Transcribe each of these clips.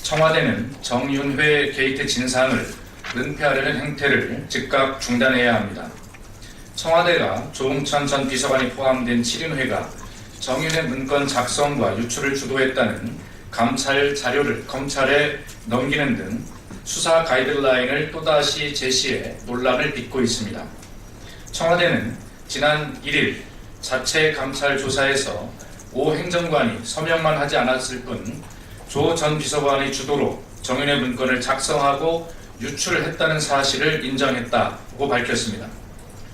청와대는 정윤회 게이트 진상을 은폐하려는 행태를 즉각 중단해야 합니다. 청와대가 조응천 전 비서관이 포함된 7인회가 정윤회 문건 작성과 유출을 주도했다는 감찰 자료를 검찰에 넘기는 등 수사 가이드라인을 또다시 제시해 논란을 빚고 있습니다. 청와대는 지난 1일 자체 감찰 조사에서 오 행정관이 서명만 하지 않았을 뿐 조 전 비서관의 주도로 정윤회 문건을 작성하고 유출을 했다는 사실을 인정했다고 밝혔습니다.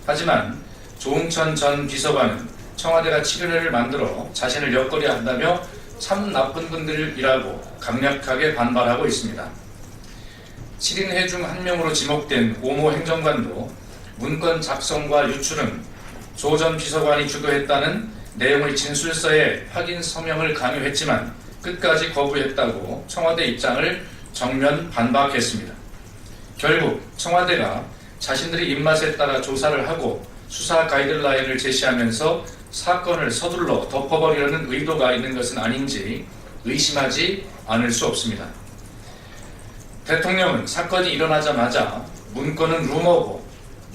하지만 조응천 전 비서관은 청와대가 7인회를 만들어 자신을 엿거리 한다며 참 나쁜 분들이라고 강력하게 반발하고 있습니다. 7인회 중 한 명으로 지목된 오모 행정관도 문건 작성과 유출은 조 전 비서관이 주도했다는 내용의 진술서에 확인 서명을 강요했지만 끝까지 거부했다고 청와대 입장을 정면 반박했습니다. 결국 청와대가 자신들의 입맛에 따라 조사를 하고 수사 가이드라인을 제시하면서 사건을 서둘러 덮어버리려는 의도가 있는 것은 아닌지 의심하지 않을 수 없습니다. 대통령은 사건이 일어나자마자 문건은 루머고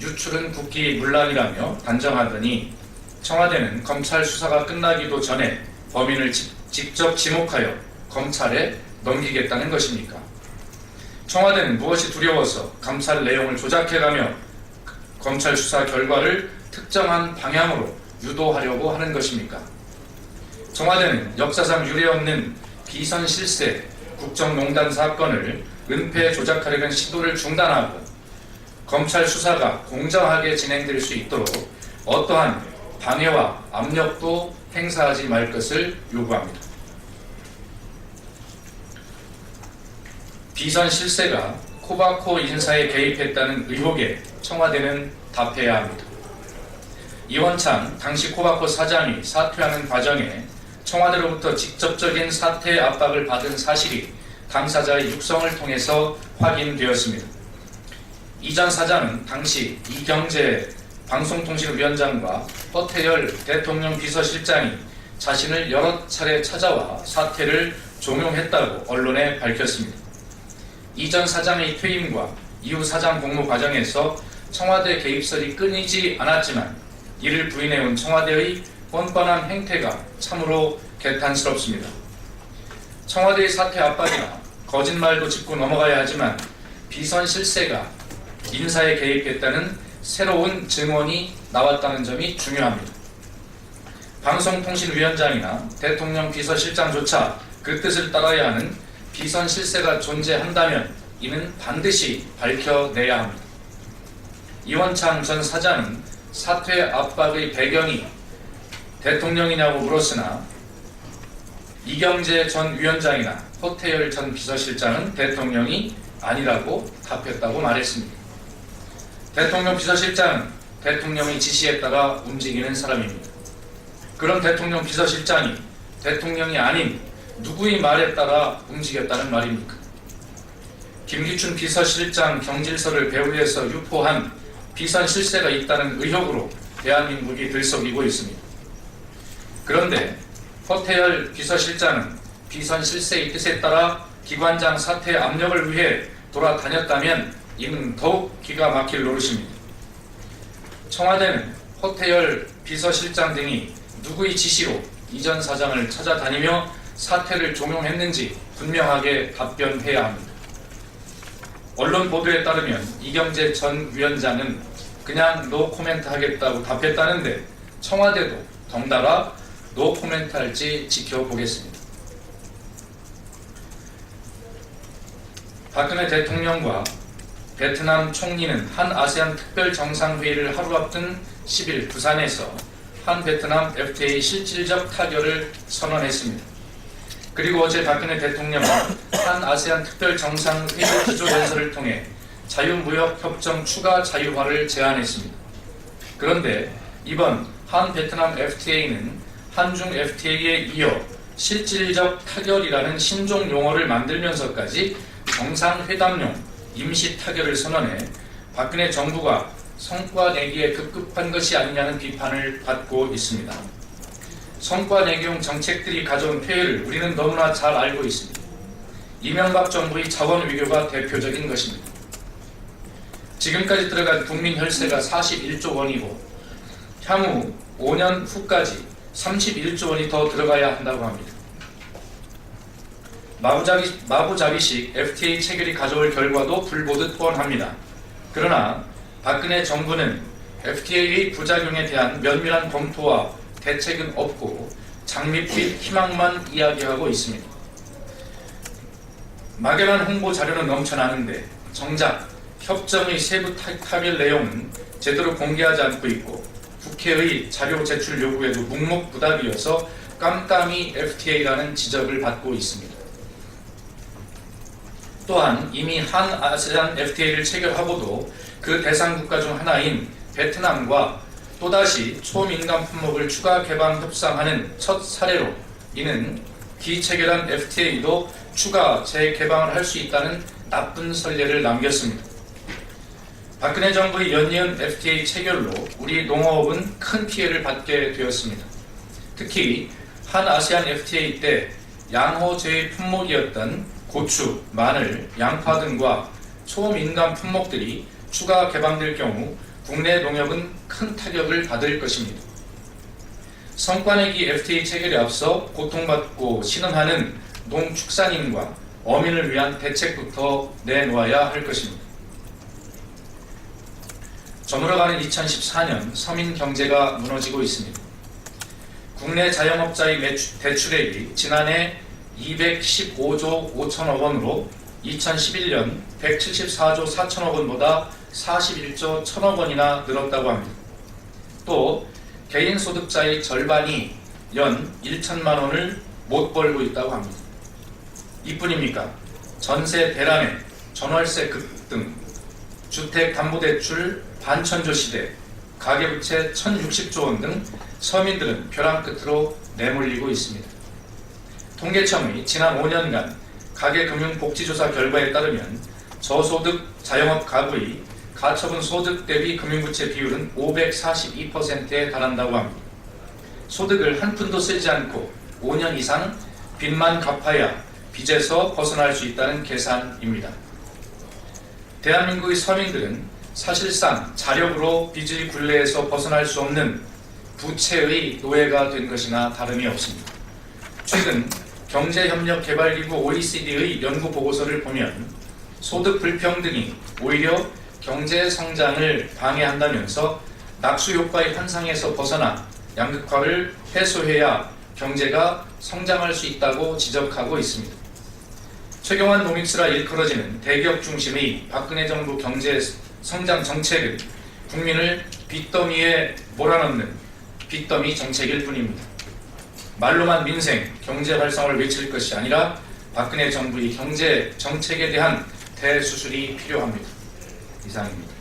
유출은 국기문란이라며 단정하더니 청와대는 검찰 수사가 끝나기도 전에 범인을 직접 지목하여 검찰에 넘기겠다는 것입니까? 청와대는 무엇이 두려워서 감찰 내용을 조작해가며 검찰 수사 결과를 특정한 방향으로 유도하려고 하는 것입니까? 청와대는 역사상 유례없는 비선 실세 국정농단 사건을 은폐 조작하려는 시도를 중단하고 검찰 수사가 공정하게 진행될 수 있도록 어떠한 방해와 압력도 행사하지 말 것을 요구합니다. 비선 실세가 코바코 인사에 개입했다는 의혹에 청와대는 답해야 합니다. 이원창 당시 코바코 사장이 사퇴하는 과정에 청와대로부터 직접적인 사퇴 압박을 받은 사실이 당사자의 육성을 통해서 확인되었습니다. 이 전 사장은 당시 이경재 방송통신위원장과 허태열 대통령 비서실장이 자신을 여러 차례 찾아와 사퇴를 종용했다고 언론에 밝혔습니다. 이 전 사장의 퇴임과 이후 사장 공모 과정에서 청와대 개입설이 끊이지 않았지만 이를 부인해온 청와대의 뻔뻔한 행태가 참으로 개탄스럽습니다. 청와대의 사퇴 압박이나 거짓말도 짚고 넘어가야 하지만 비선 실세가 인사에 개입했다는 새로운 증언이 나왔다는 점이 중요합니다. 방송통신위원장이나 대통령 비서실장조차 그 뜻을 따라야 하는 비선 실세가 존재한다면 이는 반드시 밝혀내야 합니다. 이원창 전 사장은 사퇴 압박의 배경이 대통령이냐고 물었으나 이경재 전 위원장이나 허태열 전 비서실장은 대통령이 아니라고 답했다고 말했습니다. 대통령 비서실장은 대통령의 지시에 따라 움직이는 사람입니다. 그런 대통령 비서실장이 대통령이 아닌 누구의 말에 따라 움직였다는 말입니까? 김기춘 비서실장 경질서를 배후에서 유포한 비선 실세가 있다는 의혹으로 대한민국이 들썩이고 있습니다. 그런데 허태열 비서실장은 비선 실세의 뜻에 따라 기관장 사퇴 압력을 위해 돌아다녔다면 이는 더욱 기가 막힐 노릇입니다. 청와대는 허태열 비서실장 등이 누구의 지시로 이 전 사장을 찾아다니며 사퇴를 종용했는지 분명하게 답변해야 합니다. 언론 보도에 따르면 이경재 전 위원장은 그냥 노 코멘트 하겠다고 답했다는데 청와대도 덩달아 노 코멘트 할지 지켜보겠습니다. 박근혜 대통령과 베트남 총리는 한 아세안 특별 정상회의를 하루 앞둔 10일 부산에서 한 베트남 FTA 실질적 타결을 선언했습니다. 그리고 어제 박근혜 대통령은 한 아세안 특별 정상회의 기조연설을 통해 자유무역협정 추가 자유화를 제안했습니다. 그런데 이번 한 베트남 FTA는 한중 FTA에 이어 실질적 타결이라는 신종 용어를 만들면서까지 정상회담용 임시 타결을 선언해 박근혜 정부가 성과 내기에 급급한 것이 아니냐는 비판을 받고 있습니다. 성과 내기용 정책들이 가져온 폐해를 우리는 너무나 잘 알고 있습니다. 이명박 정부의 자원 위교가 대표적인 것입니다. 지금까지 들어간 국민 혈세가 41조 원이고 향후 5년 후까지 31조 원이 더 들어가야 한다고 합니다. 마구잡이식 FTA 체결이 가져올 결과도 불보듯 뻔합니다. 그러나 박근혜 정부는 FTA의 부작용에 대한 면밀한 검토와 대책은 없고 장밋빛 희망만 이야기하고 있습니다. 막연한 홍보 자료는 넘쳐나는데 정작 협정의 세부 타결 내용은 제대로 공개하지 않고 있고 국회의 자료 제출 요구에도 묵묵부답이어서 깜깜이 FTA라는 지적을 받고 있습니다. 또한 이미 한아세안 FTA를 체결하고도 그 대상 국가 중 하나인 베트남과 또다시 초민감 품목을 추가 개방 협상하는 첫 사례로 이는 기체결한 FTA도 추가 재개방을 할 수 있다는 나쁜 선례를 남겼습니다. 박근혜 정부의 연이은 FTA 체결로 우리 농업은 큰 피해를 받게 되었습니다. 특히 한아세안 FTA 때 양호 제의 품목이었던 고추, 마늘, 양파 등과 초민감 품목들이 추가 개방될 경우 국내 농협은 큰 타격을 받을 것입니다. 성과내기 FTA 체결에 앞서 고통받고 신음하는 농축산인과 어민을 위한 대책부터 내놓아야 할 것입니다. 저물어가는 2014년 서민 경제가 무너지고 있습니다. 국내 자영업자의 대출액이 지난해 215조 5천억 원으로 2011년 174조 4천억 원보다 41조 1천억 원이나 늘었다고 합니다. 또 개인 소득자의 절반이 연 1천만 원을 못 벌고 있다고 합니다. 이뿐입니까? 전세 대란에 전월세 급등, 주택담보대출 반천조 시대, 가계부채 1060조 원 등 서민들은 벼랑 끝으로 내몰리고 있습니다. 통계청의 지난 5년간 가계금융복지조사 결과에 따르면 저소득 자영업 가구의 가처분 소득 대비 금융부채 비율은 542%에 달한다고 합니다. 소득을 한 푼도 쓰지 않고 5년 이상 빚만 갚아야 빚에서 벗어날 수 있다는 계산입니다. 대한민국의 서민들은 사실상 자력으로 빚의 굴레에서 벗어날 수 없는 부채의 노예가 된 것이나 다름이 없습니다. 최근 경제협력개발기구 OECD의 연구 보고서를 보면 소득 불평등이 오히려 경제 성장을 방해한다면서 낙수 효과의 환상에서 벗어나 양극화를 해소해야 경제가 성장할 수 있다고 지적하고 있습니다. 최경환 노믹스라 일컬어지는 대기업 중심의 박근혜 정부 경제 성장 정책은 국민을 빚더미에 몰아넣는 빚더미 정책일 뿐입니다. 말로만 민생, 경제 활성화를 외칠 것이 아니라 박근혜 정부의 경제 정책에 대한 대수술이 필요합니다. 이상입니다.